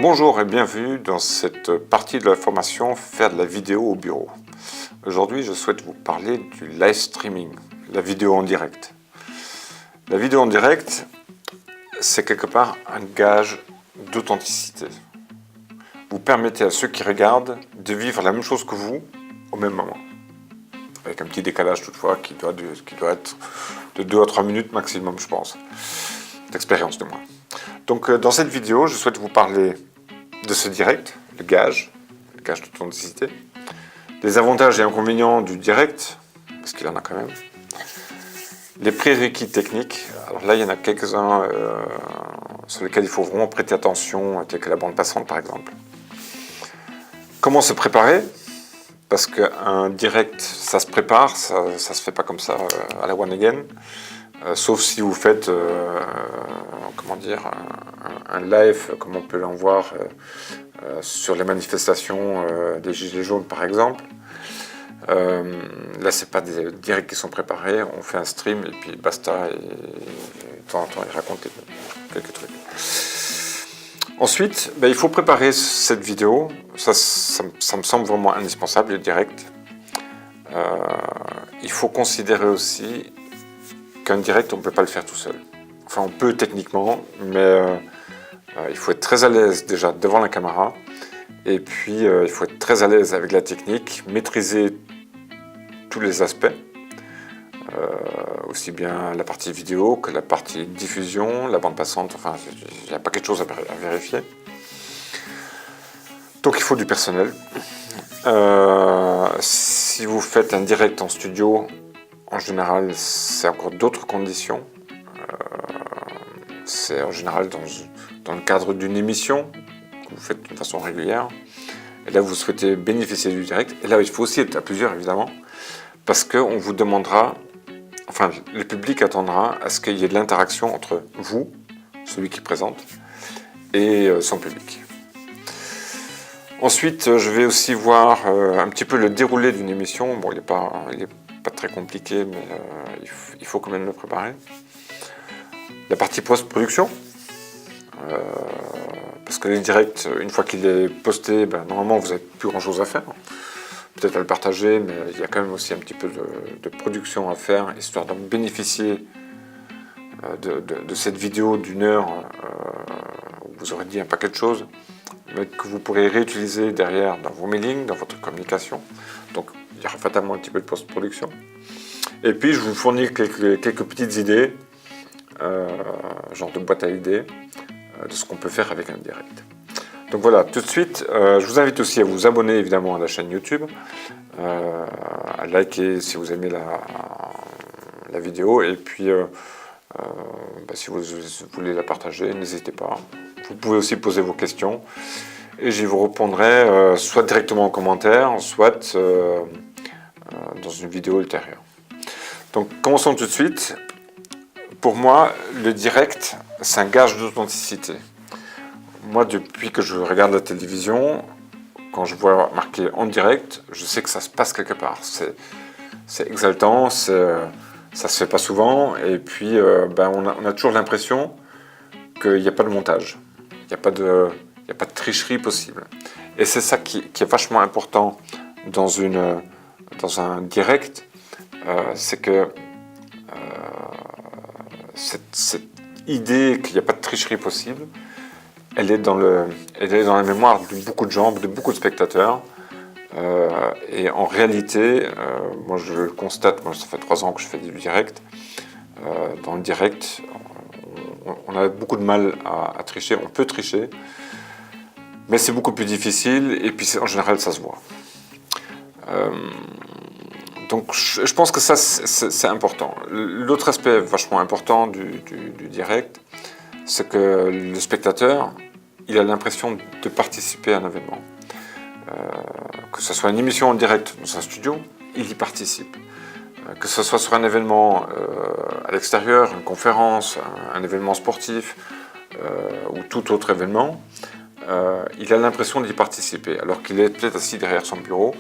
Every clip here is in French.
Bonjour et bienvenue dans cette partie de la formation Faire de la vidéo au bureau. Aujourd'hui, je souhaite vous parler du live streaming, la vidéo en direct. La vidéo en direct, c'est quelque part un gage d'authenticité. Vous permettez à ceux qui regardent de vivre la même chose que vous au même moment. Avec un petit décalage toutefois qui doit être de 2 à 3 minutes maximum, je pense, d'expérience de moins. Donc dans cette vidéo, je souhaite vous parler de ce direct, le gage d'authenticité, les avantages et inconvénients du direct, parce qu'il en a quand même, les prérequis techniques. Alors là, il y en a quelques-uns sur lesquels il faut vraiment prêter attention, tels que la bande passante par exemple. Comment se préparer? Parce qu'un direct, ça se prépare, ça se fait pas comme ça à la one again. Sauf si vous faites un live, comme on peut l'en voir sur les manifestations des Gilets jaunes par exemple. Là, c'est pas des directs qui sont préparés, on fait un stream et puis basta, et de temps en temps il raconte quelques trucs. Ensuite, il faut préparer cette vidéo, ça me semble vraiment indispensable, le direct. Il faut considérer aussi qu'un direct, on ne peut pas le faire tout seul. Enfin, on peut techniquement, mais il faut être très à l'aise déjà devant la caméra. Et puis, il faut être très à l'aise avec la technique, maîtriser tous les aspects, aussi bien la partie vidéo que la partie diffusion, la bande passante, enfin, il y a pas quelque chose à vérifier. Donc, il faut du personnel. Si vous faites un direct en studio, en général, c'est encore d'autres conditions. C'est en général dans le cadre d'une émission que vous faites de façon régulière. Et là, vous souhaitez bénéficier du direct. Et là, il faut aussi être à plusieurs, évidemment, parce qu'on vous demandera, enfin, le public attendra à ce qu'il y ait de l'interaction entre vous, celui qui présente, et son public. Ensuite, je vais aussi voir un petit peu le déroulé d'une émission. Bon, il n'est pas très compliqué, mais il faut quand même le préparer. La partie post-production, parce que les directs, une fois qu'il est posté, normalement vous n'avez plus grand-chose à faire. Peut-être à le partager, mais il y a quand même aussi un petit peu de production à faire, histoire d'en bénéficier de cette vidéo d'une heure où vous aurez dit un paquet de choses, mais que vous pourrez réutiliser derrière dans vos mailings, dans votre communication. Donc il y aura fatalement un petit peu de post-production. Et puis je vous fournis quelques petites idées, genre de boîte à idées, de ce qu'on peut faire avec un direct. Donc voilà, tout de suite, je vous invite aussi à vous abonner évidemment à la chaîne YouTube, à liker si vous aimez la vidéo, et puis si vous voulez la partager, n'hésitez pas. Vous pouvez aussi poser vos questions, et j'y vous répondrai soit directement en commentaire, soit dans une vidéo ultérieure. Donc commençons tout de suite. Pour moi, le direct, c'est un gage d'authenticité. Moi, depuis que je regarde la télévision, quand je vois marqué en direct, je sais que ça se passe quelque part. C'est exaltant, ça se fait pas souvent, et puis on a toujours l'impression qu'il n'y a pas de montage, il n'y a pas de tricherie possible. Et c'est ça qui est vachement important dans un direct, c'est que cette idée qu'il n'y a pas de tricherie possible, elle est dans la mémoire de beaucoup de gens, de beaucoup de spectateurs. Et en réalité, moi je le constate, ça fait 3 ans que je fais du direct. Dans le direct, on a beaucoup de mal à tricher, on peut tricher, mais c'est beaucoup plus difficile, et puis en général ça se voit. Donc je pense que ça c'est important. L'autre aspect vachement important du direct, c'est que le spectateur, il a l'impression de participer à un événement. Que ce soit une émission en direct dans un studio, il y participe. Que ce soit sur un événement à l'extérieur, une conférence, un événement sportif ou tout autre événement, il a l'impression d'y participer, alors qu'il est peut-être assis derrière son bureau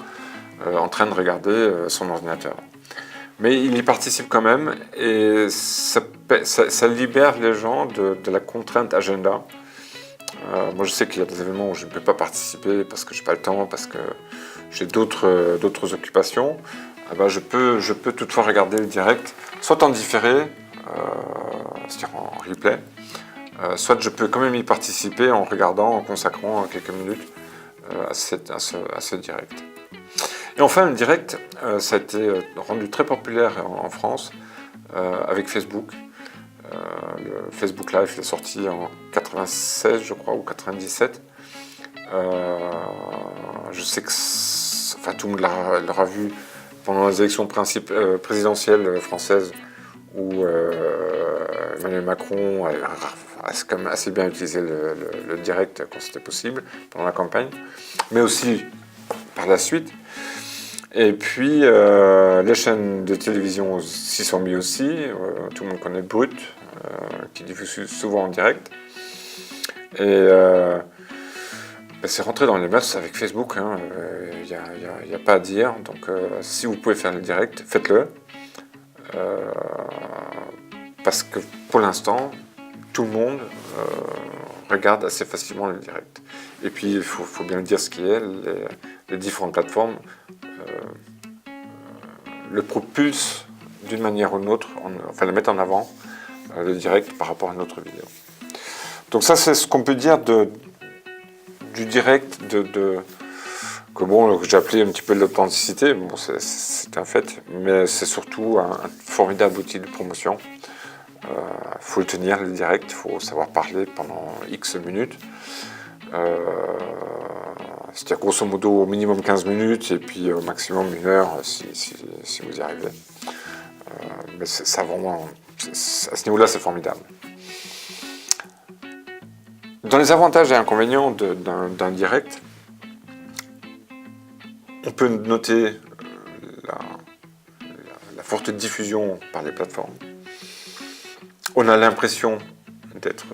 en train de regarder son ordinateur. Mais il y participe quand même et ça libère les gens de la contrainte agenda. Moi, je sais qu'il y a des événements où je ne peux pas participer parce que je n'ai pas le temps, parce que j'ai d'autres occupations. Ah ben, je peux toutefois regarder le direct, soit en différé, c'est-à-dire en replay, soit je peux quand même y participer en regardant, en consacrant quelques minutes à ce direct. Et enfin, le direct, ça a été rendu très populaire en France avec Facebook. Le Facebook Live est sorti en 96, je crois, ou 97. Je sais que enfin, tout le monde l'aura vu pendant les élections présidentielles françaises où Emmanuel Macron a quand même assez bien utilisé le direct quand c'était possible pendant la campagne, mais aussi par la suite. Et puis les chaînes de télévision s'y sont mis aussi. Tout le monde connaît Brut, qui diffuse souvent en direct. Et c'est rentré dans les mœurs avec Facebook, il n'y a pas à dire. Donc si vous pouvez faire le direct, faites-le. Parce que pour l'instant, tout le monde regarde assez facilement le direct. Et puis il faut bien dire ce qui est, les différentes plateformes le propulsent d'une manière ou d'une autre, enfin le mettent en avant, le direct par rapport à une autre vidéo. Donc ça c'est ce qu'on peut dire du direct, que bon, j'ai appelé un petit peu de l'authenticité, bon, c'est un fait, mais c'est surtout un formidable outil de promotion. Il faut le tenir, le direct, il faut savoir parler pendant X minutes. C'est-à-dire grosso modo au minimum 15 minutes et puis au maximum 1 heure si vous y arrivez. Mais ça vraiment, à ce niveau-là, c'est formidable. Dans les avantages et inconvénients d'un direct, on peut noter la forte diffusion par les plateformes. On a l'impression d'être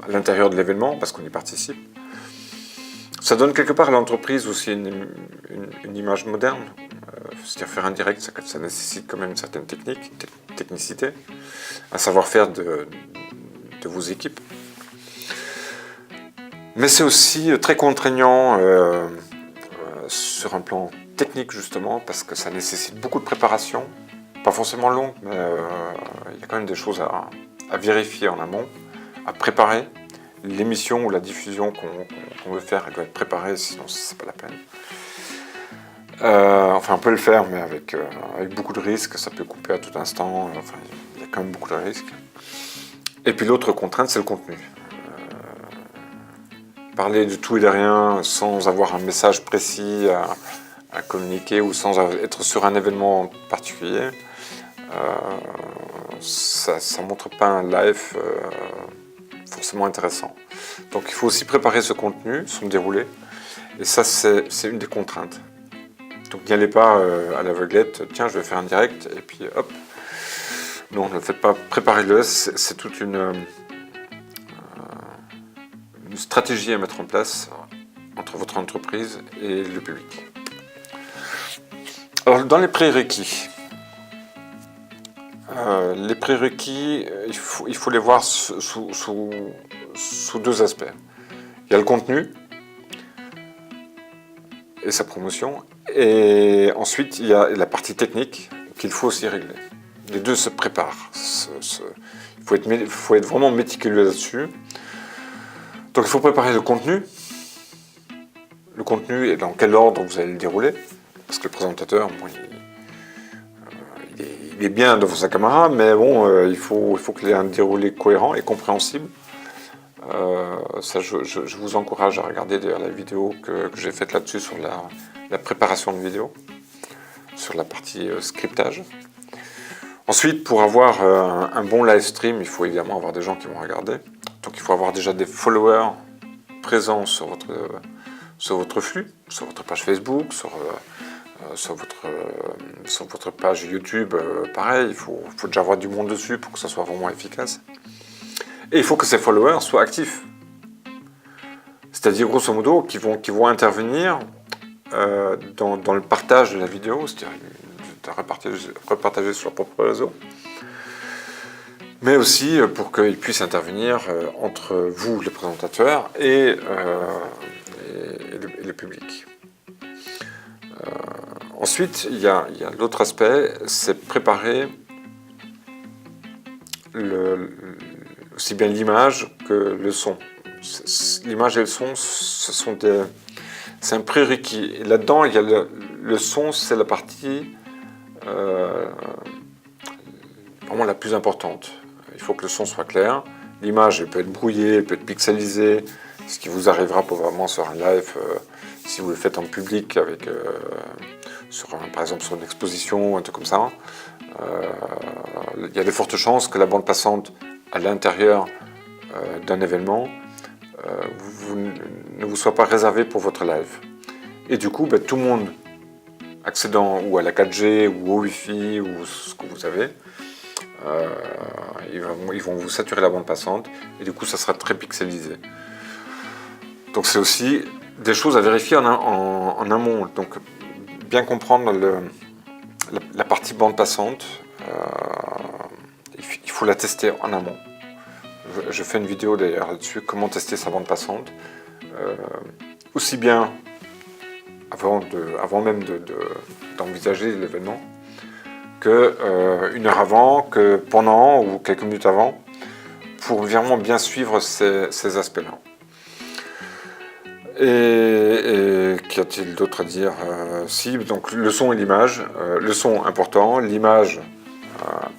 à l'intérieur de l'événement parce qu'on y participe. Ça donne quelque part à l'entreprise aussi une image moderne. C'est-à-dire faire un direct, ça nécessite quand même une certaine technicité, un savoir-faire de vos équipes. Mais c'est aussi très contraignant sur un plan technique justement, parce que ça nécessite beaucoup de préparation, pas forcément longue, mais il y a quand même des choses à vérifier en amont, à préparer. L'émission ou la diffusion qu'on veut faire, elle doit être préparée, sinon c'est pas la peine. Enfin, on peut le faire, mais avec beaucoup de risques, ça peut couper à tout instant, enfin, il y a quand même beaucoup de risques. Et puis l'autre contrainte, c'est le contenu. Parler de tout et de rien sans avoir un message précis à communiquer ou sans être sur un événement particulier, ça ne montre pas un live forcément intéressant. Donc il faut aussi préparer ce contenu, son déroulé, et ça c'est une des contraintes. Donc n'y allez pas à l'aveuglette, tiens je vais faire un direct, et puis hop. Non, ne le faites pas, préparez-le, c'est toute une stratégie à mettre en place entre votre entreprise et le public. Alors dans les prérequis, il faut les voir sous deux aspects. Il y a le contenu et sa promotion, et ensuite il y a la partie technique qu'il faut aussi régler. Les deux se préparent. Il faut être vraiment méticuleux là-dessus. Donc il faut préparer le contenu. Le contenu et dans quel ordre vous allez le dérouler. Parce que le présentateur, bon, il est bien devant sa caméra, mais bon, il faut qu'il ait un déroulé cohérent et compréhensible. Ça, je vous encourage à regarder d'ailleurs la vidéo que j'ai faite là-dessus sur la préparation de vidéo, sur la partie scriptage. Ensuite, pour avoir un bon live stream, il faut évidemment avoir des gens qui vont regarder. Donc il faut avoir déjà des followers présents sur votre flux, sur votre page Facebook, sur votre page YouTube, pareil, il faut déjà avoir du monde dessus pour que ça soit vraiment efficace. Et il faut que ces followers soient actifs. C'est-à-dire, grosso modo, qui vont intervenir dans le partage de la vidéo, c'est-à-dire à repartager sur leur propre réseau, mais aussi pour qu'ils puissent intervenir entre vous, les présentateurs, et le public. Ensuite, il y a l'autre aspect, c'est préparer aussi bien l'image que le son. L'image et le son, c'est un prérequis. Et là-dedans, il y a le son, c'est la partie vraiment la plus importante. Il faut que le son soit clair. L'image, elle peut être brouillée, elle peut être pixelisée, ce qui vous arrivera probablement sur un live si vous le faites en public, avec, par exemple sur une exposition, un truc comme ça. Il y a de fortes chances que la bande passante à l'intérieur d'un événement ne vous soit pas réservée pour votre live. Et du coup, tout le monde accédant ou à la 4G ou au Wi-Fi ou ce que vous avez, ils vont vous saturer la bande passante et du coup ça sera très pixelisé. Donc c'est aussi des choses à vérifier en amont. Donc bien comprendre la partie bande passante, il faut la tester en amont. Je fais une vidéo d'ailleurs là-dessus, comment tester sa bande passante, aussi bien avant même d'envisager l'événement, que une heure avant, que pendant ou quelques minutes avant, pour vraiment bien suivre ces aspects-là. Et qu'y a-t-il d'autre à dire? Si, donc le son et l'image. Le son important, l'image,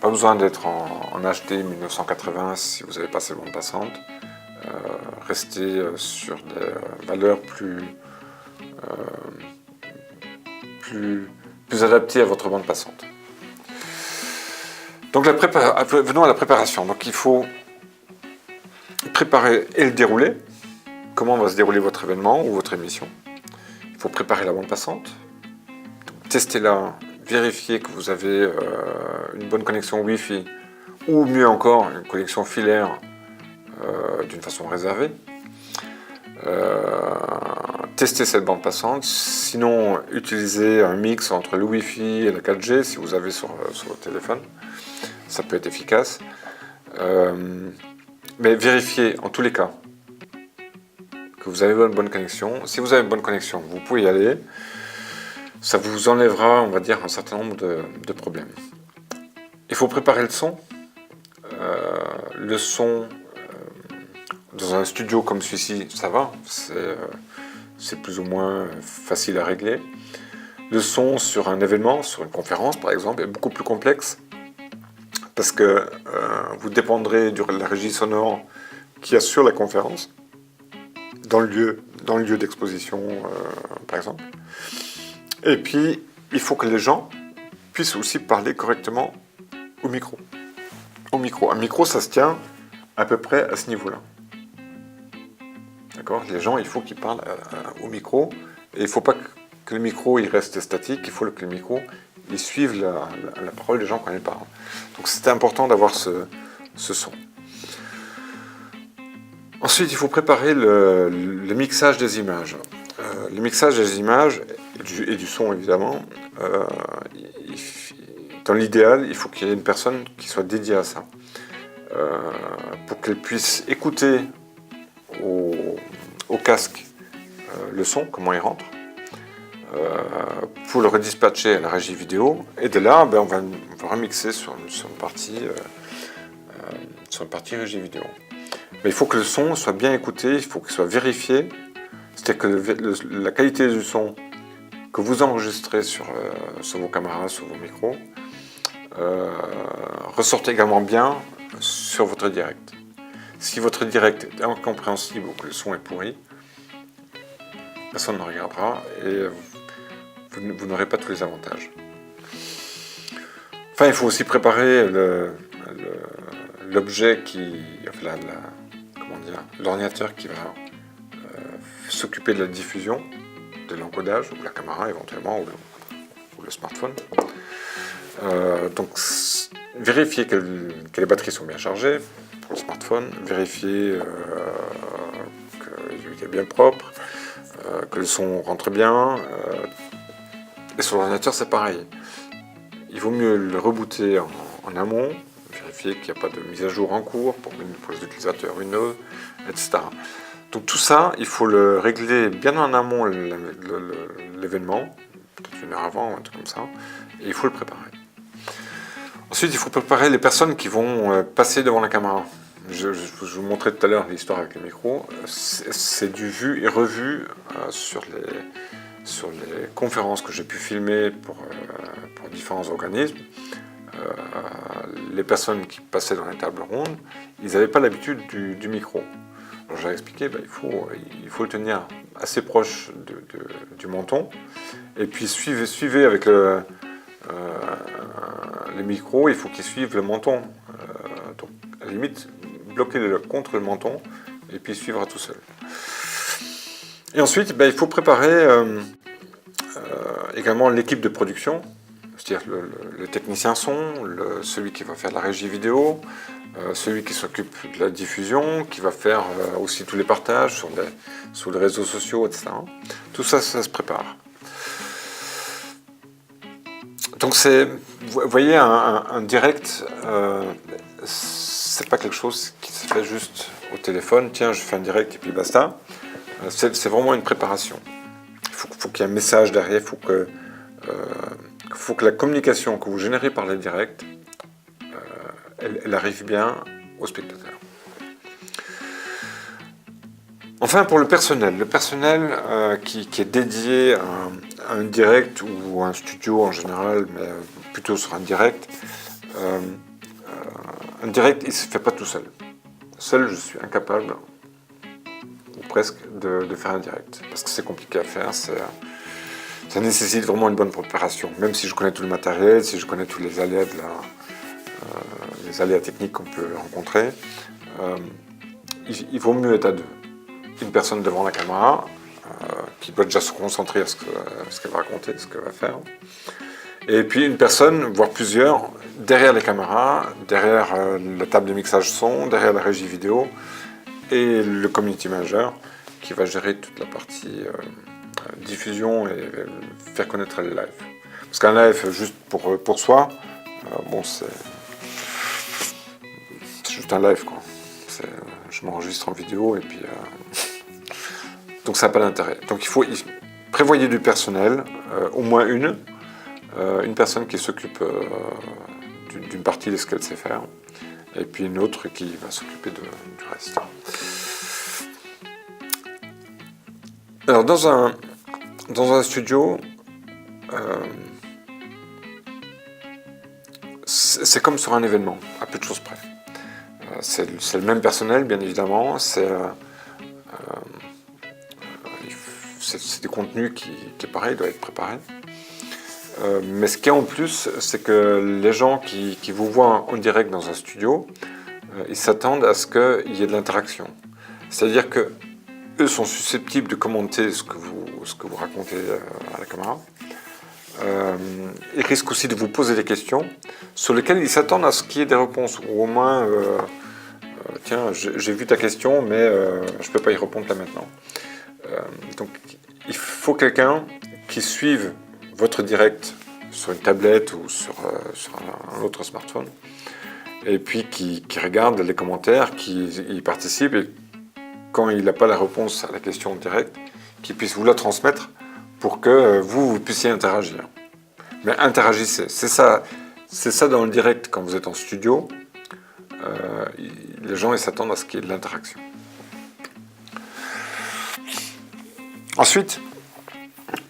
pas besoin d'être en HD 1980 si vous avez passé le bande passante. Restez sur des valeurs plus adaptées à votre bande passante. Donc venons à la préparation. Donc il faut préparer et le dérouler. Comment va se dérouler votre événement ou votre émission. Il faut préparer la bande passante, testez-la, vérifiez que vous avez une bonne connexion Wi-Fi ou mieux encore une connexion filaire d'une façon réservée. Testez cette bande passante, sinon utilisez un mix entre le Wi-Fi et la 4G si vous avez sur votre téléphone, ça peut être efficace. Mais vérifiez en tous les cas que vous avez une bonne connexion. Si vous avez une bonne connexion, vous pouvez y aller. Ça vous enlèvera, on va dire, un certain nombre de problèmes. Il faut préparer le son. Le son, dans un studio comme celui-ci, ça va. C'est plus ou moins facile à régler. Le son sur un événement, sur une conférence par exemple, est beaucoup plus complexe. Parce que vous dépendrez de la régie sonore qui assure la conférence. Dans le lieu d'exposition, par exemple. Et puis, il faut que les gens puissent aussi parler correctement au micro. Un micro, ça se tient à peu près à ce niveau-là. D'accord ? Les gens, il faut qu'ils parlent au micro. Et il ne faut pas que le micro il reste statique. Il faut que le micro il suive la parole des gens quand ils parlent. Donc, c'est important d'avoir ce son. Ensuite, il faut préparer le mixage des images. Le mixage des images et du son, évidemment, dans l'idéal, il faut qu'il y ait une personne qui soit dédiée à ça. Pour qu'elle puisse écouter au casque le son, comment il rentre, pour le redispatcher à la régie vidéo. Et de là, on va remixer sur une partie régie vidéo. Mais il faut que le son soit bien écouté, il faut qu'il soit vérifié. C'est-à-dire que la qualité du son que vous enregistrez sur vos caméras, sur vos micros, ressorte également bien sur votre direct. Si votre direct est incompréhensible ou que le son est pourri, personne ne regardera et vous n'aurez pas tous les avantages. Enfin, il faut aussi préparer l'objet l'ordinateur qui va s'occuper de la diffusion, de l'encodage, ou la caméra éventuellement, ou le smartphone. Donc, vérifier que les batteries sont bien chargées pour le smartphone, vérifier qu'il est bien propre, que le son rentre bien. Et sur l'ordinateur, c'est pareil. il vaut mieux le rebooter en amont, vérifier qu'il n'y a pas de mise à jour en cours pour les utilisateurs Windows, etc. Donc tout ça, il faut le régler bien en amont l'événement, peut-être une heure avant, un truc comme ça, et il faut le préparer. Ensuite, il faut préparer les personnes qui vont passer devant la caméra. Je vous montrais tout à l'heure l'histoire avec les micros. C'est du vu et revu sur les conférences que j'ai pu filmer pour différents organismes. Les personnes qui passaient dans les tables rondes, ils n'avaient pas l'habitude du micro. Alors j'ai expliqué, il faut le tenir assez proche du menton, et puis suivez avec les micros, il faut qu'ils suivent le menton. Donc à la limite, bloquez-le contre le menton, et puis suivra tout seul. Et ensuite, il faut préparer également l'équipe de production, c'est-à-dire le technicien son, celui qui va faire la régie vidéo, celui qui s'occupe de la diffusion, qui va faire aussi tous les partages sur les réseaux sociaux, etc. Tout ça, ça se prépare. Donc vous voyez, un direct, c'est pas quelque chose qui se fait juste au téléphone, tiens, je fais un direct et puis basta. C'est vraiment une préparation. Il faut qu'il y ait un message derrière, il faut que la communication que vous générez par les directs, elle arrive bien au spectateur. Enfin, pour le personnel qui est dédié à un direct ou à un studio en général, mais plutôt sur un direct il ne se fait pas tout seul. Seul, je suis incapable, ou presque, de faire un direct, parce que c'est compliqué à faire, ça nécessite vraiment une bonne préparation, même si je connais tout le matériel, si je connais tous les aléas, les aléas techniques qu'on peut rencontrer, il vaut mieux être à deux. Une personne devant la caméra, qui doit déjà se concentrer à ce qu'elle va raconter, ce qu'elle va faire, et puis une personne, voire plusieurs, derrière les caméras, derrière la table de mixage son, derrière la régie vidéo, et le community manager, qui va gérer toute la partie diffusion et faire connaître le live. Parce qu'un live juste pour soi, c'est juste un live, quoi. Je m'enregistre en vidéo et puis donc ça n'a pas d'intérêt. Donc il faut prévoyer du personnel, au moins une personne qui s'occupe d'une partie de ce qu'elle sait faire, et puis une autre qui va s'occuper du reste. Alors dans un studio, c'est comme sur un événement, à peu de choses près. C'est le même personnel, bien évidemment, c'est des contenus qui est pareil, doivent être préparés. Mais ce qu'il y a en plus, c'est que les gens qui vous voient en direct dans un studio, ils s'attendent à ce qu'il y ait de l'interaction. C'est-à-dire que eux sont susceptibles de commenter ce que vous racontez à la caméra. Ils risquent aussi de vous poser des questions sur lesquelles ils s'attendent à ce qu'il y ait des réponses. Ou au moins, tiens, j'ai vu ta question, mais je ne peux pas y répondre là maintenant. Donc, il faut quelqu'un qui suive votre direct sur une tablette ou sur un autre smartphone, et puis qui regarde les commentaires, qui y participe, et quand il n'a pas la réponse à la question directe, qu'il puisse vous la transmettre pour que vous puissiez interagir. Mais interagissez, c'est ça dans le direct quand vous êtes en studio, les gens ils s'attendent à ce qu'il y ait de l'interaction. Ensuite,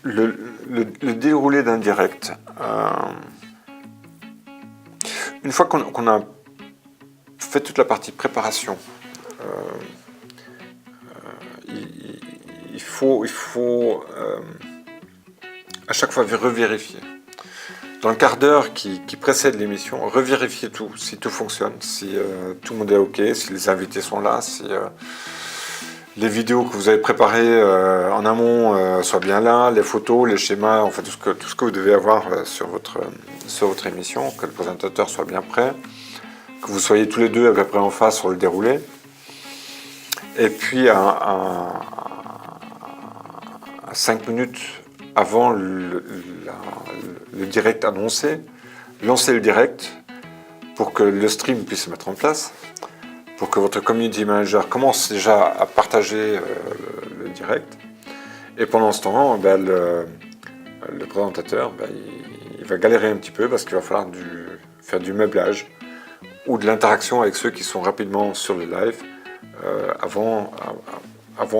le déroulé d'un direct. Une fois qu'on a fait toute la partie préparation, il faut à chaque fois revérifier. Dans le quart d'heure qui précède l'émission, revérifiez tout, si tout fonctionne, si tout le monde est OK, si les invités sont là, si les vidéos que vous avez préparées en amont soient bien là, les photos, les schémas, en fait tout ce que vous devez avoir sur votre émission, que le présentateur soit bien prêt, que vous soyez tous les deux à peu près en face sur le déroulé. Et puis à 5 minutes avant le direct annoncé, lancer le direct pour que le stream puisse se mettre en place, pour que votre community manager commence déjà à partager le direct. Et pendant ce temps, le présentateur, il va galérer un petit peu parce qu'il va falloir faire du meublage ou de l'interaction avec ceux qui sont rapidement sur le live avant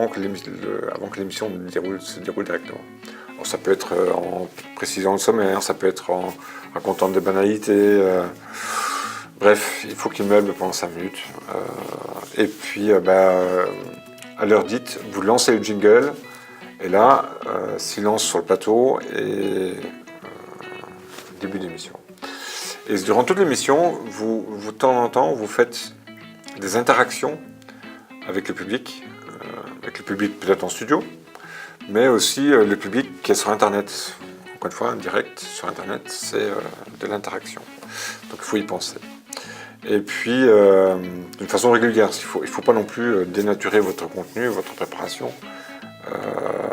que l'émission se déroule directement. Alors, ça peut être en précisant le sommaire, ça peut être en racontant des banalités. Bref, il faut qu'il meuble pendant 5 minutes. Et puis, à l'heure dite, vous lancez le jingle. Et là, silence sur le plateau et début d'émission. Et durant toute l'émission, de temps en temps, vous faites des interactions avec le public peut-être en studio, mais aussi le public qui est sur Internet. Encore une fois, un direct sur Internet, c'est de l'interaction. Donc il faut y penser. Et puis, d'une façon régulière, il ne faut pas non plus dénaturer votre contenu, votre préparation,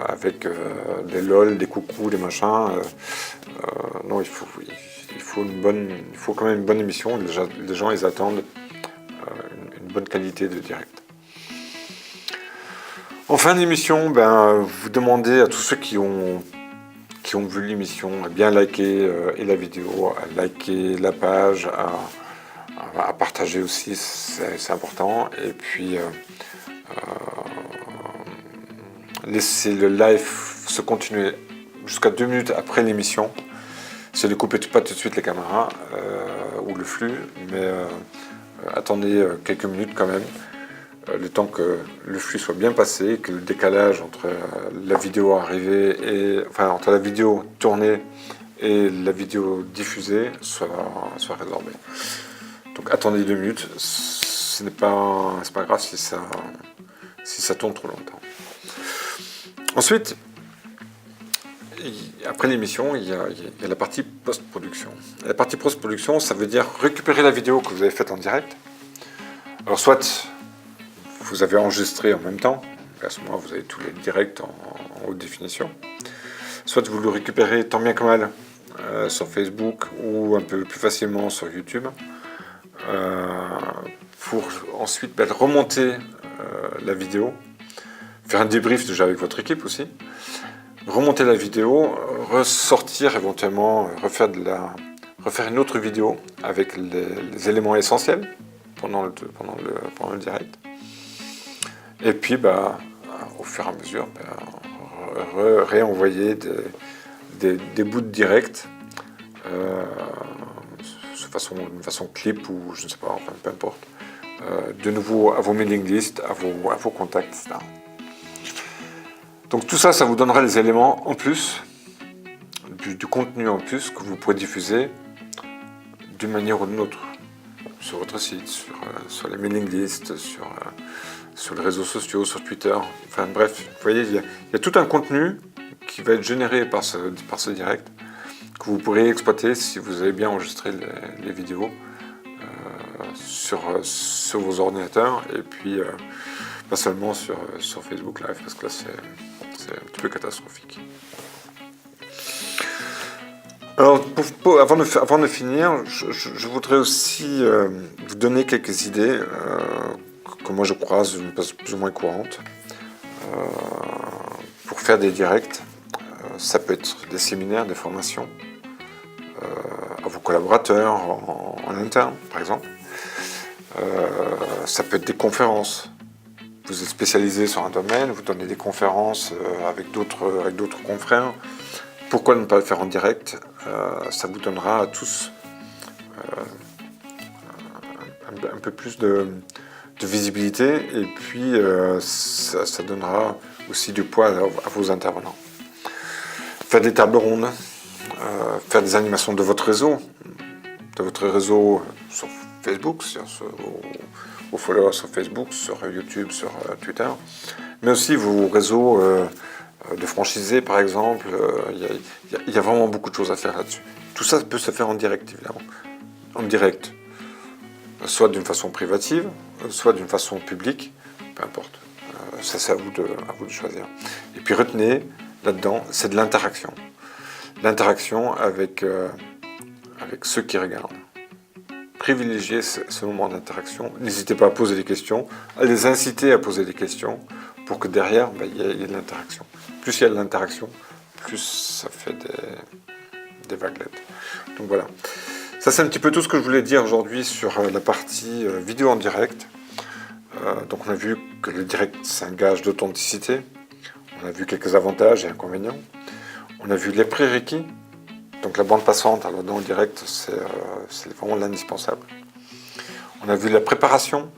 avec des lol, des coucous, des machins. Non, il faut quand même une bonne émission. Les gens, ils attendent une bonne qualité de direct. En fin d'émission, vous demandez à tous ceux qui ont vu l'émission à bien liker et la vidéo, à liker la page, à partager aussi, c'est important. Et puis, laisser le live se continuer jusqu'à 2 minutes après l'émission. C'est ne coupez pas tout de suite les caméras ou le flux, mais attendez quelques minutes quand même, le temps que le flux soit bien passé, que le décalage entre la vidéo arrivée entre la vidéo tournée et la vidéo diffusée soit résorbé. Donc attendez 2 minutes, ce n'est pas grave si ça tourne trop longtemps. Ensuite, après l'émission, il y a la partie post-production. La partie post-production, ça veut dire récupérer la vidéo que vous avez faite en direct. Alors soit vous avez enregistré en même temps, à ce moment-là vous avez tous les directs en haute définition. Soit vous le récupérez tant bien que mal sur Facebook ou un peu plus facilement sur YouTube pour ensuite remonter la vidéo, faire un débrief déjà avec votre équipe aussi, remonter la vidéo, ressortir éventuellement, refaire une autre vidéo avec les éléments essentiels pendant le direct. Et puis, au fur et à mesure, réenvoyer des bouts de direct d'une façon clip ou je ne sais pas, enfin, peu importe. De nouveau à vos mailing lists, à vos contacts, etc. Donc tout ça, ça vous donnera les éléments en plus, du contenu en plus que vous pourrez diffuser d'une manière ou d'une autre sur votre site, sur les mailing lists, sur les réseaux sociaux, sur Twitter. Enfin bref, vous voyez, il y a tout un contenu qui va être généré par ce direct que vous pourrez exploiter si vous avez bien enregistré les vidéos sur vos ordinateurs et puis pas seulement sur Facebook Live parce que là c'est un petit peu catastrophique. Alors avant de finir, je voudrais aussi vous donner quelques idées que moi je croise d'une façon plus ou moins courante pour faire des directs. Ça peut être des séminaires, des formations à vos collaborateurs en interne par exemple. Ça peut être des conférences. Vous êtes spécialisé sur un domaine, vous donnez des conférences avec d'autres confrères. Pourquoi ne pas le faire en direct? Ça vous donnera à tous un peu plus de visibilité et puis ça donnera aussi du poids à vos intervenants. Faire des tables rondes, faire des animations de votre réseau sur Facebook, sur vos followers sur Facebook, sur YouTube, sur Twitter, mais aussi vos réseaux de franchisés par exemple. Il y a vraiment beaucoup de choses à faire là-dessus. Tout ça peut se faire en direct évidemment, en direct, soit d'une façon privative, soit d'une façon publique, peu importe. Ça c'est à vous de choisir. Et puis retenez là-dedans, c'est de l'interaction. L'interaction avec avec ceux qui regardent. Privilégiez ce moment d'interaction. N'hésitez pas à poser des questions, à les inciter à poser des questions pour que derrière, il y ait de l'interaction. Plus il y a de l'interaction, plus ça fait des vaguelettes. Donc voilà. Ça, c'est un petit peu tout ce que je voulais dire aujourd'hui sur la partie vidéo en direct. Donc on a vu que le direct, c'est un gage d'authenticité. On a vu quelques avantages et inconvénients. On a vu les prérequis. Donc la bande passante, alors dans le direct, c'est vraiment l'indispensable. On a vu la préparation.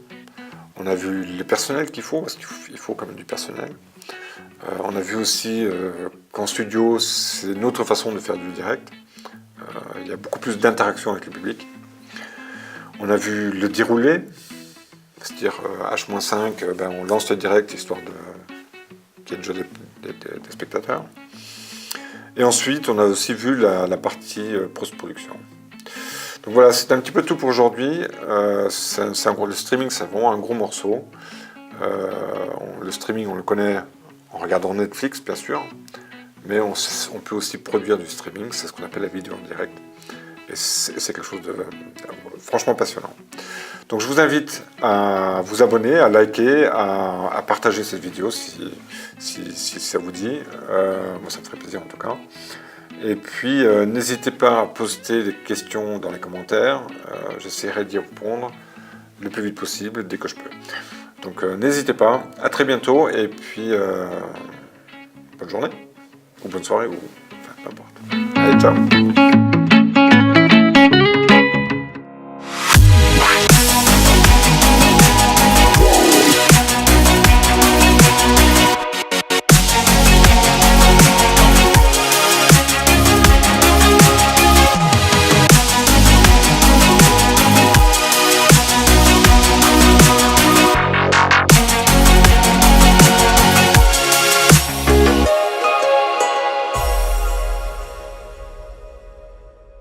On a vu le personnel qu'il faut, parce qu'il faut quand même du personnel. On a vu aussi qu'en studio, c'est une autre façon de faire du direct. Il y a beaucoup plus d'interaction avec le public. On a vu le déroulé, c'est-à-dire H-5, on lance le direct histoire qu'il y ait déjà des spectateurs. Et ensuite, on a aussi vu la partie post-production. Donc voilà, c'est un petit peu tout pour aujourd'hui. Le streaming, c'est vraiment un gros morceau. Le streaming, on le connaît en regardant Netflix, bien sûr. Mais on peut aussi produire du streaming, c'est ce qu'on appelle la vidéo en direct. Et c'est quelque chose de franchement passionnant. Donc je vous invite à vous abonner, à liker, à partager cette vidéo si ça vous dit. Moi ça me ferait plaisir en tout cas. Et puis n'hésitez pas à poster des questions dans les commentaires. J'essaierai d'y répondre le plus vite possible, dès que je peux. Donc n'hésitez pas, à très bientôt et puis bonne journée, ou bonne soirée, ou enfin, peu importe. Allez, ciao!